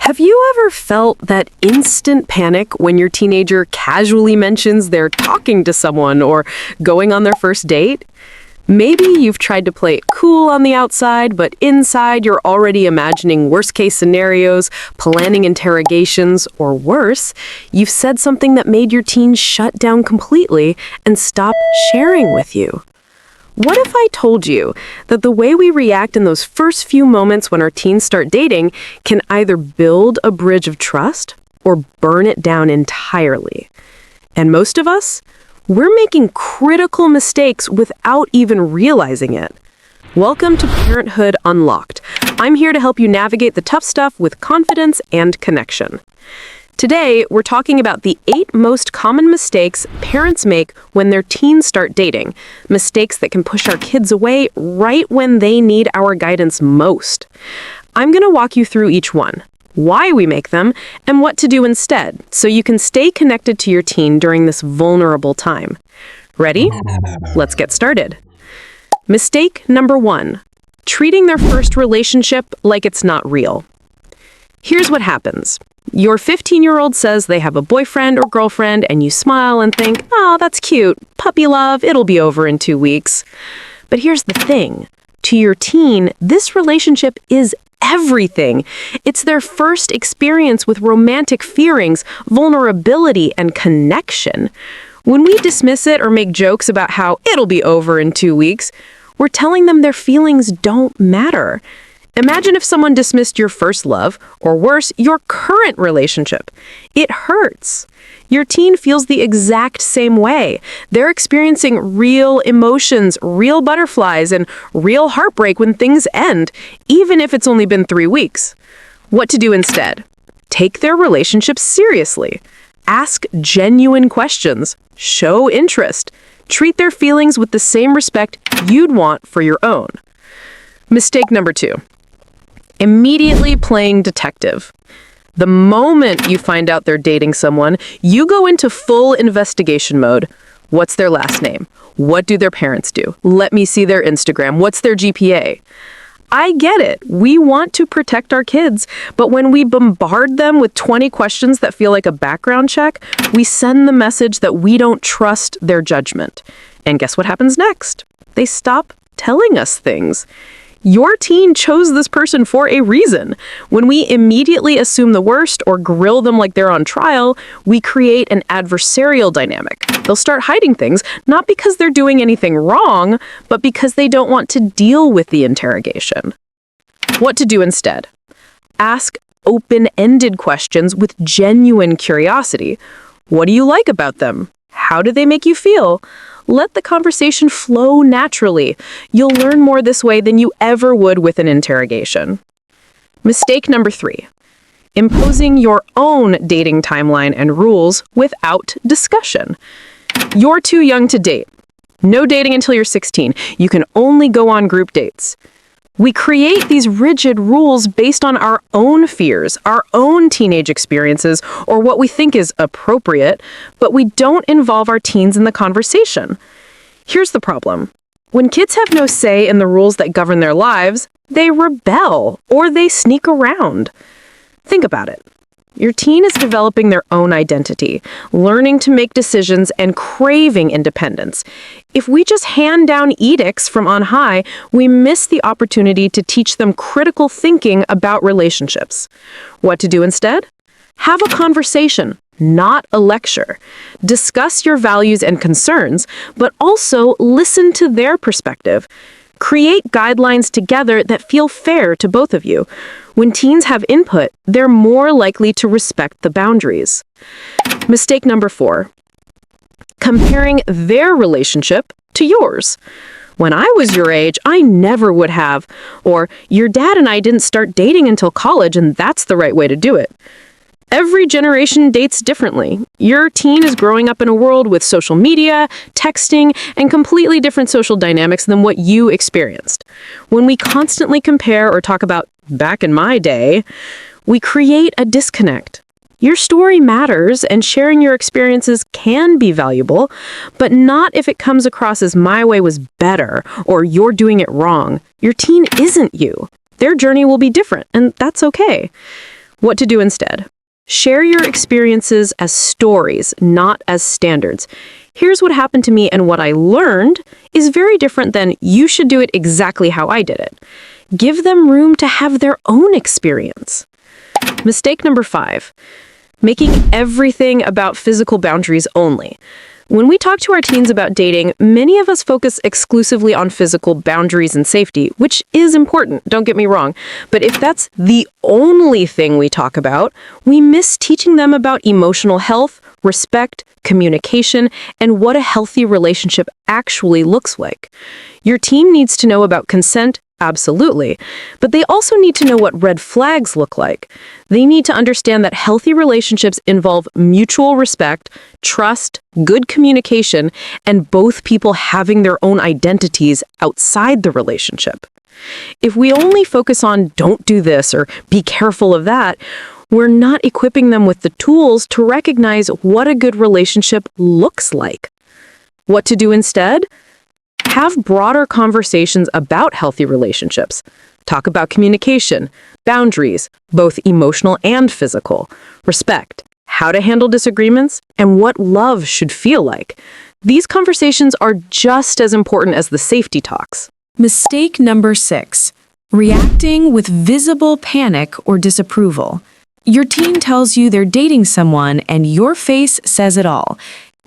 Have you ever felt that instant panic when your teenager casually mentions they're talking to someone or going on their first date? Maybe you've tried to play it cool on the outside, but inside you're already imagining worst-case scenarios, planning interrogations, or worse, you've said something that made your teen shut down completely and stop sharing with you. What if I told you that the way we react in those first few moments when our teens start dating can either build a bridge of trust or burn it down entirely? And most of us, we're making critical mistakes without even realizing it. Welcome to Parenthood Unlocked. I'm here to help you navigate the tough stuff with confidence and connection. Today, we're talking about the 8 most common mistakes parents make when their teens start dating. Mistakes that can push our kids away right when they need our guidance most. I'm going to walk you through each one, why we make them, and what to do instead, so you can stay connected to your teen during this vulnerable time. Ready? Let's get started. Mistake number 1, treating their first relationship like it's not real. Here's what happens. Your 15-year-old says they have a boyfriend or girlfriend, and you smile and think, "Oh, that's cute. Puppy love, it'll be over in 2 weeks." But here's the thing. To your teen, this relationship is everything. It's their first experience with romantic feelings, vulnerability, and connection. When we dismiss it or make jokes about how it'll be over in 2 weeks, we're telling them their feelings don't matter. Imagine if someone dismissed your first love, or worse, your current relationship. It hurts. Your teen feels the exact same way. They're experiencing real emotions, real butterflies, and real heartbreak when things end, even if it's only been 3 weeks. What to do instead? Take their relationship seriously. Ask genuine questions. Show interest. Treat their feelings with the same respect you'd want for your own. Mistake number 2. Immediately playing detective. The moment you find out they're dating someone, you go into full investigation mode. What's their last name? What do their parents do? Let me see their Instagram. What's their GPA? I get it. We want to protect our kids, but when we bombard them with 20 questions that feel like a background check, we send the message that we don't trust their judgment. And guess what happens next? They stop telling us things. Your teen chose this person for a reason. When we immediately assume the worst or grill them like they're on trial, we create an adversarial dynamic. They'll start hiding things, not because they're doing anything wrong, but because they don't want to deal with the interrogation. What to do instead? Ask open-ended questions with genuine curiosity. What do you like about them? How do they make you feel? Let the conversation flow naturally. You'll learn more this way than you ever would with an interrogation. Mistake number 3. Imposing your own dating timeline and rules without discussion. You're too young to date. No dating until you're 16. You can only go on group dates. We create these rigid rules based on our own fears, our own teenage experiences, or what we think is appropriate, but we don't involve our teens in the conversation. Here's the problem. When kids have no say in the rules that govern their lives, they rebel or they sneak around. Think about it. Your teen is developing their own identity, learning to make decisions and craving independence. If we just hand down edicts from on high, we miss the opportunity to teach them critical thinking about relationships. What to do instead? Have a conversation, not a lecture. Discuss your values and concerns, but also listen to their perspective. Create guidelines together that feel fair to both of you. When teens have input, they're more likely to respect the boundaries. Mistake number 4. Comparing their relationship to yours. When I was your age, I never would have. Or, your dad and I didn't start dating until college, and that's the right way to do it. Every generation dates differently. Your teen is growing up in a world with social media, texting, and completely different social dynamics than what you experienced. When we constantly compare or talk about back in my day, we create a disconnect. Your story matters, and sharing your experiences can be valuable, but not if it comes across as my way was better or you're doing it wrong. Your teen isn't you. Their journey will be different, and that's okay. What to do instead? Share your experiences as stories, not as standards. Here's what happened to me and what I learned is very different than you should do it exactly how I did it. Give them room to have their own experience. Mistake number 5, making everything about physical boundaries only. When we talk to our teens about dating, many of us focus exclusively on physical boundaries and safety, which is important, don't get me wrong. But if that's the only thing we talk about, we miss teaching them about emotional health, respect, communication, and what a healthy relationship actually looks like. Your teen needs to know about consent, absolutely, but they also need to know what red flags look like. They need to understand that healthy relationships involve mutual respect, trust, good communication, and both people having their own identities outside the relationship. If we only focus on don't do this or be careful of that, we're not equipping them with the tools to recognize what a good relationship looks like. What to do instead? Have broader conversations about healthy relationships. Talk about communication, boundaries, both emotional and physical, respect, how to handle disagreements, and what love should feel like. These conversations are just as important as the safety talks. Mistake number 6, reacting with visible panic or disapproval. Your teen tells you they're dating someone and your face says it all,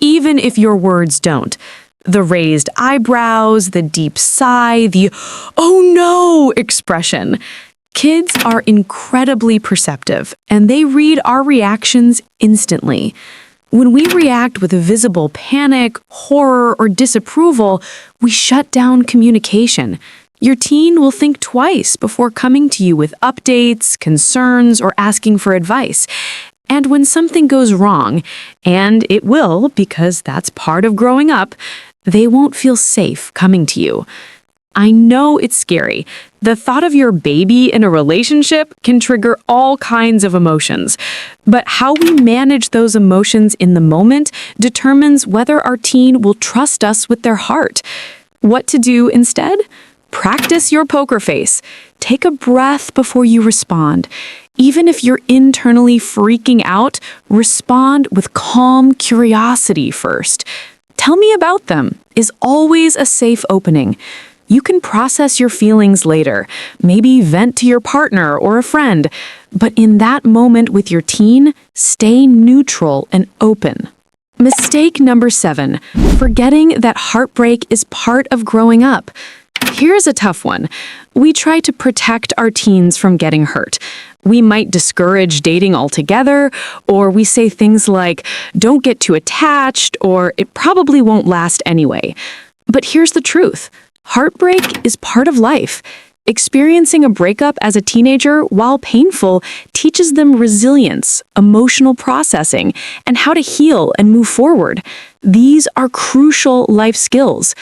even if your words don't. The raised eyebrows, the deep sigh, the "oh no" expression. Kids are incredibly perceptive, and they read our reactions instantly. When we react with visible panic, horror, or disapproval, we shut down communication. Your teen will think twice before coming to you with updates, concerns, or asking for advice. And when something goes wrong, and it will because that's part of growing up, they won't feel safe coming to you. I know it's scary. The thought of your baby in a relationship can trigger all kinds of emotions. But how we manage those emotions in the moment determines whether our teen will trust us with their heart. What to do instead? Practice your poker face. Take a breath before you respond. Even if you're internally freaking out, respond with calm curiosity first. Tell me about them is always a safe opening. You can process your feelings later, maybe vent to your partner or a friend, but in that moment with your teen, stay neutral and open. Mistake number 7, forgetting that heartbreak is part of growing up. Here's a tough one. We try to protect our teens from getting hurt. We might discourage dating altogether, or we say things like, don't get too attached, or it probably won't last anyway. But here's the truth. Heartbreak is part of life. Experiencing a breakup as a teenager, while painful, teaches them resilience, emotional processing, and how to heal and move forward. These are crucial life skills.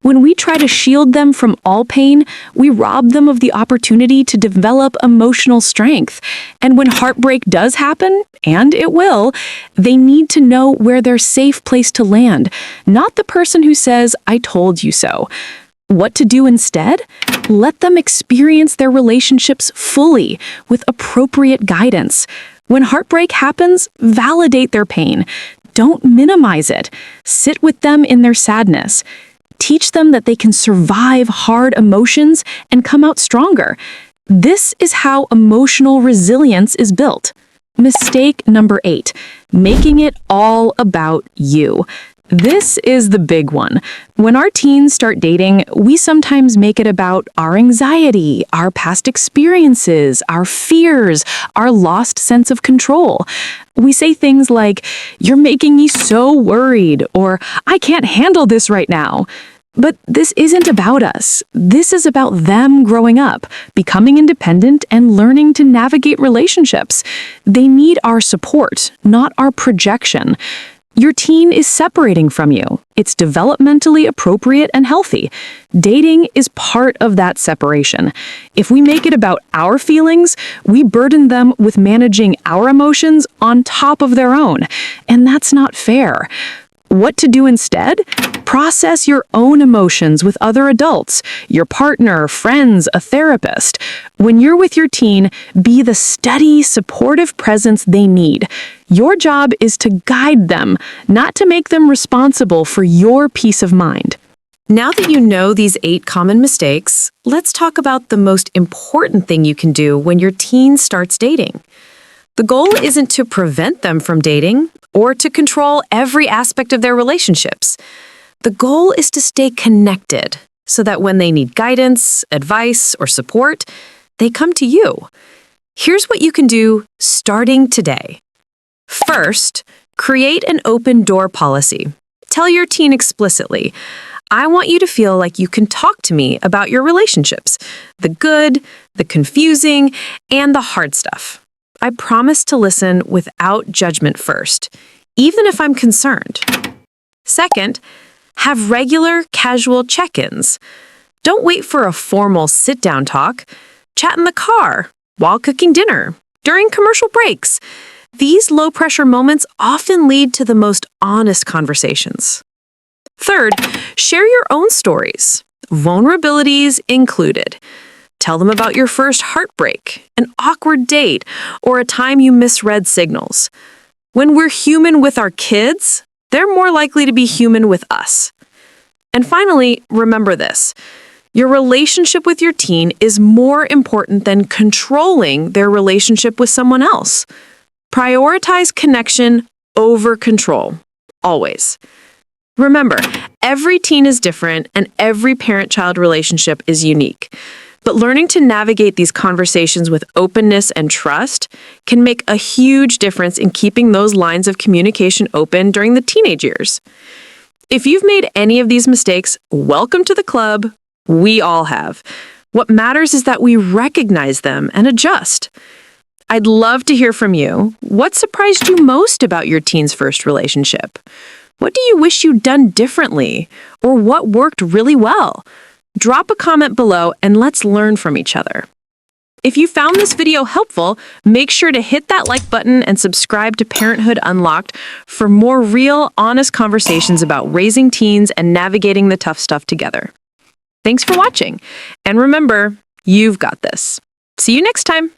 When we try to shield them from all pain, we rob them of the opportunity to develop emotional strength. And when heartbreak does happen, and it will, they need to know where their safe place to land, not the person who says, "I told you so." What to do instead? Let them experience their relationships fully, with appropriate guidance. When heartbreak happens, validate their pain. Don't minimize it. Sit with them in their sadness. Teach them that they can survive hard emotions and come out stronger. This is how emotional resilience is built. Mistake number 8, making it all about you. This is the big one. When our teens start dating, we sometimes make it about our anxiety, our past experiences, our fears, our lost sense of control. We say things like, "You're making me so worried," or "I can't handle this right now." But this isn't about us. This is about them growing up, becoming independent, and learning to navigate relationships. They need our support, not our projection. Your teen is separating from you. It's developmentally appropriate and healthy. Dating is part of that separation. If we make it about our feelings, we burden them with managing our emotions on top of their own, and that's not fair. What to do instead? Process your own emotions with other adults, your partner, friends, a therapist. When you're with your teen, be the steady, supportive presence they need. Your job is to guide them, not to make them responsible for your peace of mind. Now that you know these 8 common mistakes, let's talk about the most important thing you can do when your teen starts dating. The goal isn't to prevent them from dating or to control every aspect of their relationships. The goal is to stay connected so that when they need guidance, advice, or support, they come to you. Here's what you can do starting today. First, create an open door policy. Tell your teen explicitly, I want you to feel like you can talk to me about your relationships, the good, the confusing, and the hard stuff. I promise to listen without judgment first, even if I'm concerned. Second, have regular, casual check-ins. Don't wait for a formal sit-down talk. Chat in the car, while cooking dinner, during commercial breaks. These low-pressure moments often lead to the most honest conversations. Third, share your own stories, vulnerabilities included. Tell them about your first heartbreak, an awkward date, or a time you misread signals. When we're human with our kids, they're more likely to be human with us. And finally, remember this. Your relationship with your teen is more important than controlling their relationship with someone else. Prioritize connection over control, always. Remember, every teen is different and every parent-child relationship is unique. But learning to navigate these conversations with openness and trust can make a huge difference in keeping those lines of communication open during the teenage years. If you've made any of these mistakes, welcome to the club. We all have. What matters is that we recognize them and adjust. I'd love to hear from you. What surprised you most about your teen's first relationship? What do you wish you'd done differently? Or what worked really well? Drop a comment below and let's learn from each other. If you found this video helpful, make sure to hit that like button and subscribe to Parenthood Unlocked for more real, honest conversations about raising teens and navigating the tough stuff together. Thanks for watching. And remember, you've got this. See you next time.